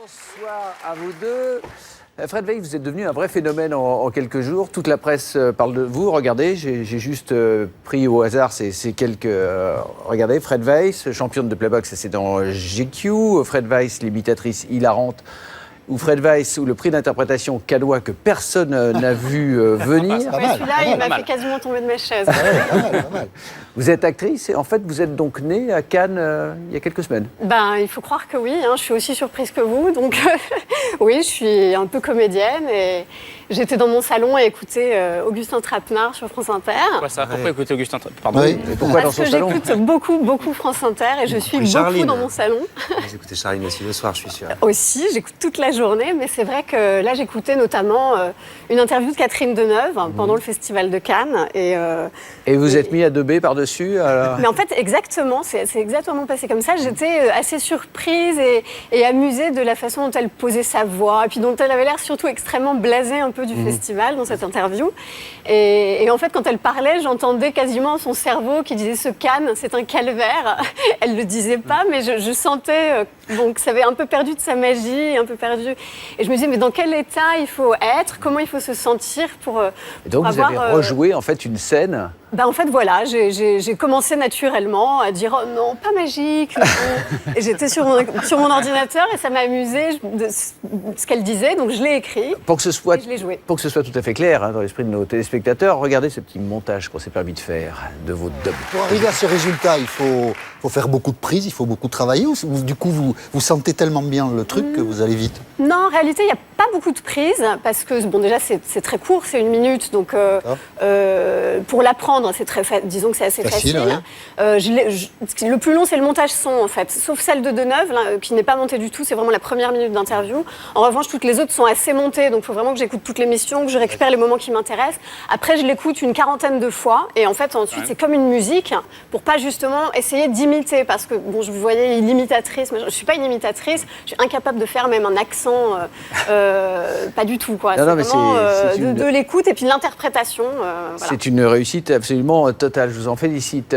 Bonsoir à vous deux. Fred Weiss, vous êtes devenu un vrai phénomène en quelques jours. Toute la presse parle de vous. Regardez, j'ai juste pris au hasard ces quelques... regardez, Fred Weiss, championne de playback, ça c'est dans GQ. Fred Weiss, l'imitatrice hilarante. Ou Fred Weiss, ou le prix d'interprétation cadois que personne n'a vu venir. Celui-là, il m'a fait quasiment tomber de mes chaises. Pas mal. Vous êtes actrice et en fait, vous êtes donc née à Cannes il y a quelques semaines. Ben, il faut croire que oui, je suis aussi surprise que vous. Donc, oui, je suis un peu comédienne et j'étais dans mon salon à écouter Augustin Trapenard sur France Inter. Pourquoi ça ? Pourquoi écouter Augustin Pardon. Oui. Et pourquoi dans Parce son que salon? j'écoute beaucoup France Inter et je suis beaucoup Charline. dans mon salon. Vous écoutez Charline aussi le soir, je suis sûr. Aussi, j'écoute toute la journée, mais c'est vrai que là, j'écoutais notamment une interview de Catherine Deneuve pendant le Festival de Cannes. Et vous êtes mis à 2B par-dessus Mais en fait, exactement, c'est exactement passé comme ça. J'étais assez surprise et amusée de la façon dont elle posait sa voix, et puis dont elle avait l'air surtout extrêmement blasée un peu du festival dans cette interview. Et en fait, quand elle parlait, j'entendais quasiment son cerveau qui disait « ce Cannes, c'est un calvaire ». Elle ne le disait pas, mais je sentais que ça avait un peu perdu de sa magie, un peu perdu. Et je me disais, mais dans quel état il faut être, comment il faut se sentir pour Et donc vous avez rejoué en fait une scène. En fait, voilà, j'ai commencé naturellement à dire oh, non, pas magique. Non. Et j'étais sur mon ordinateur et ça m'a amusé ce qu'elle disait, donc je l'ai écrit. Pour que ce soit, et je l'ai joué. pour que ce soit tout à fait clair dans l'esprit de nos téléspectateurs, regardez ce petit montage qu'on s'est permis de faire de vos dubs. Pour arriver à ce résultat, il faut faire beaucoup de prises, il faut beaucoup travailler. Ou du coup, vous sentez tellement bien le truc que vous allez vite? Non, en réalité, il n'y a pas beaucoup de prises parce que, bon, déjà, c'est très court, c'est 1 minute. Donc, pour l'apprendre, disons que c'est assez facile. Ouais. Le plus long, c'est le montage son, en fait. Sauf celle de Deneuve, là, qui n'est pas montée du tout. C'est vraiment la première minute d'interview. En revanche, toutes les autres sont assez montées. Donc, il faut vraiment que j'écoute toute l'émission, que je récupère les moments qui m'intéressent. Après, je l'écoute une 40aine de fois. Et en fait, ensuite, c'est comme une musique pour pas justement essayer d'imiter. Parce que, bon, je vous voyais l'imitatrice. Mais je ne suis pas une imitatrice. Je suis incapable de faire même un accent. Pas du tout, quoi. Non, C'est mais vraiment c'est de l'écoute et puis de l'interprétation. Voilà. C'est une réussite absolument totale. Je vous en félicite.